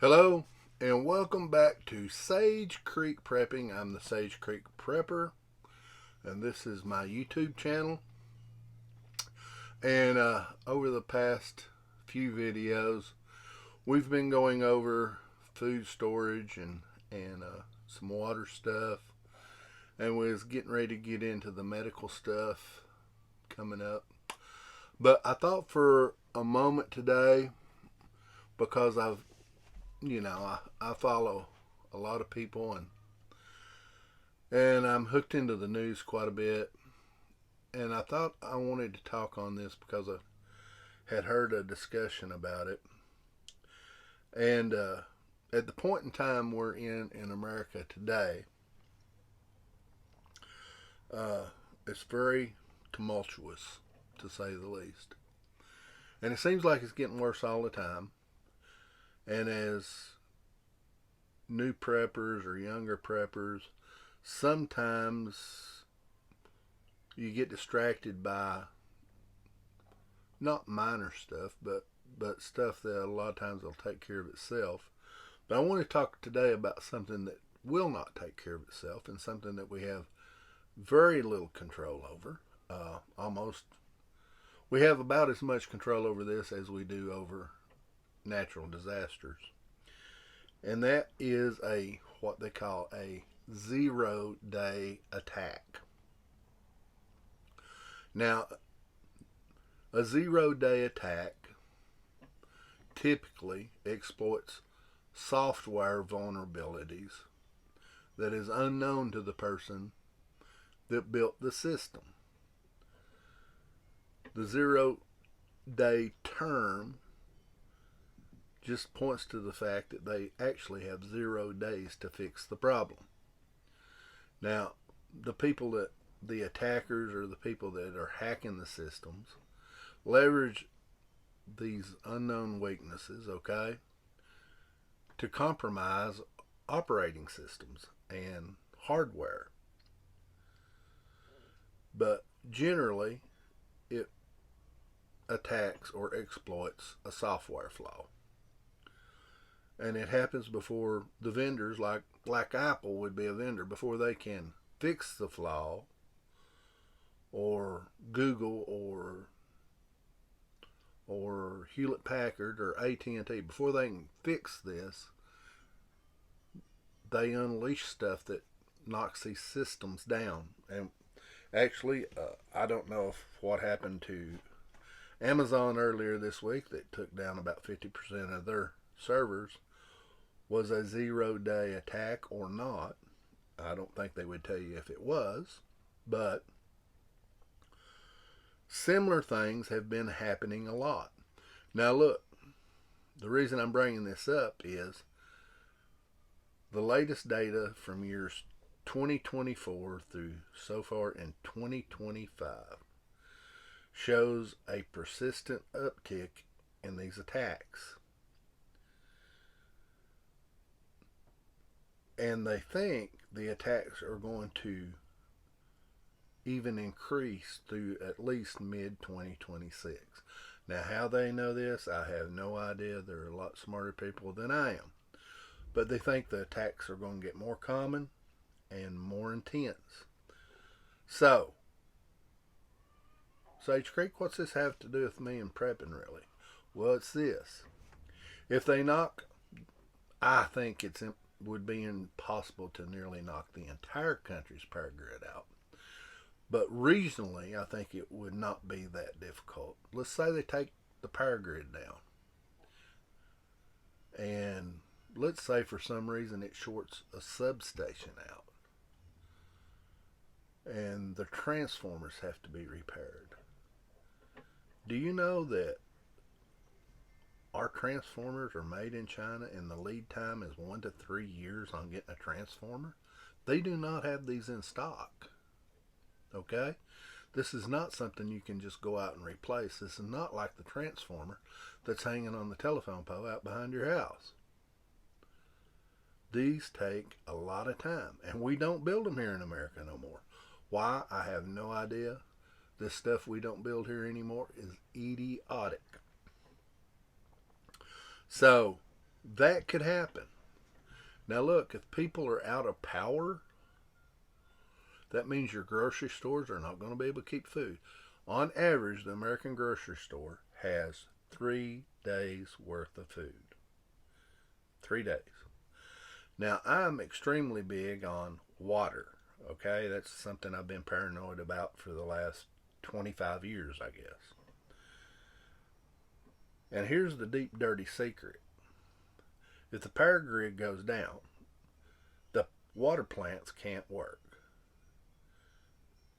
Hello and welcome back to Sage Creek Prepping. I'm the Sage Creek Prepper, and this is my YouTube channel. And over the past few videos, we've been going over food storage and some water stuff, and we was getting ready to get into the medical stuff coming up. But I thought for a moment today, because I follow a lot of people and I'm hooked into the news quite a bit. And I thought I wanted to talk on this because I had heard a discussion about it. And at the point in time we're in America today, it's very tumultuous, to say the least. And it seems like it's getting worse all the time. And as new preppers or younger preppers, sometimes you get distracted by not minor stuff, but stuff that a lot of times will take care of itself. But I want to talk today about something that will not take care of itself, and something that we have very little control over. We have about as much control over this as we do over natural disasters. And that is what they call a 0-day attack. Now, a 0-day attack typically exploits software vulnerabilities that is unknown to the person that built the system. The 0-day term just points to the fact that they actually have 0 days to fix the problem. Now, the attackers or the people that are hacking the systems leverage these unknown weaknesses, okay, to compromise operating systems and hardware. But generally, it attacks or exploits a software flaw. And it happens before the vendors, like Apple would be a vendor, before they can fix the flaw, or Google or Hewlett Packard or AT&T, before they can fix this, they unleash stuff that knocks these systems down. And actually, I don't know what happened to Amazon earlier this week that took down about 50% of their servers was a 0-day attack or not. I don't think they would tell you if it was, but similar things have been happening a lot. Now look, the reason I'm bringing this up is the latest data from years 2024 through so far in 2025 shows a persistent uptick in these attacks. And they think the attacks are going to even increase through at least mid 2026. Now, how they know this, I have no idea. They're a lot smarter people than I am. But they think the attacks are going to get more common and more intense. So, Sage Creek, what's this have to do with me and prepping, really? Well, it's this. If they knock, I think it would be impossible to nearly knock the entire country's power grid out. But regionally, I think it would not be that difficult. Let's say they take the power grid down. And let's say for some reason it shorts a substation out. And the transformers have to be repaired. Do you know that our transformers are made in China and the lead time is 1 to 3 years on getting a transformer? They do not have these in stock. Okay? This is not something you can just go out and replace. This is not like the transformer that's hanging on the telephone pole out behind your house. These take a lot of time, and we don't build them here in America no more. Why? I have no idea. This stuff we don't build here anymore is idiotic. So, That could happen. Now, look, if people are out of power, that means your grocery stores are not going to be able to keep food. On average, the American grocery store has 3 days worth of food. 3 days. Now, I'm extremely big on water. Okay, that's something I've been paranoid about for the last 25 years, I guess. And here's the deep, dirty secret. If the power grid goes down, the water plants can't work.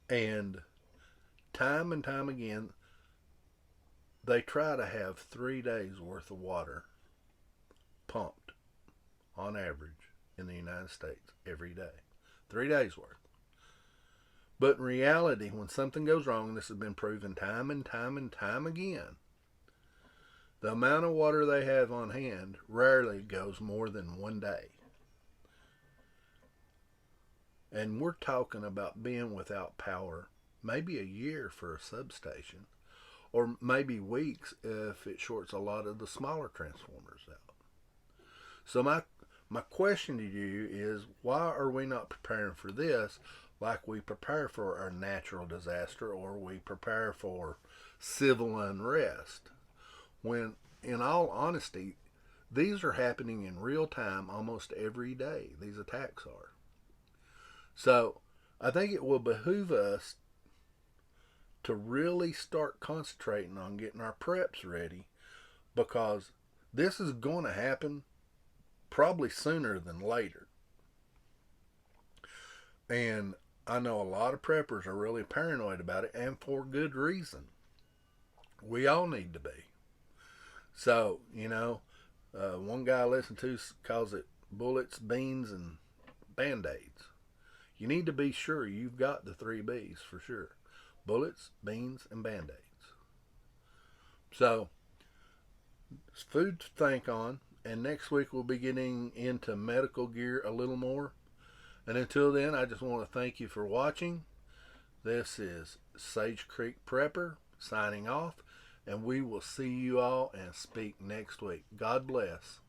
And time again, they try to have 3 days worth of water pumped on average in the United States every day. 3 days worth. But in reality, when something goes wrong, this has been proven time and time again, the amount of water they have on hand rarely goes more than 1 day. And we're talking about being without power maybe a year for a substation, or maybe weeks if it shorts a lot of the smaller transformers out. So my question to you is, why are we not preparing for this like we prepare for our natural disaster or we prepare for civil unrest? When, in all honesty, these are happening in real time almost every day. These attacks are. So I think it will behoove us to really start concentrating on getting our preps ready, because this is going to happen probably sooner than later. And I know a lot of preppers are really paranoid about it, and for good reason. We all need to be. So, one guy I listen to calls it bullets, beans, and band-aids. You need to be sure you've got the 3 B's for sure. Bullets, beans, and band-aids. So, it's food to think on. And next week we'll be getting into medical gear a little more. And until then, I just want to thank you for watching. This is Sage Creek Prepper signing off. And we will see you all and speak next week. God bless.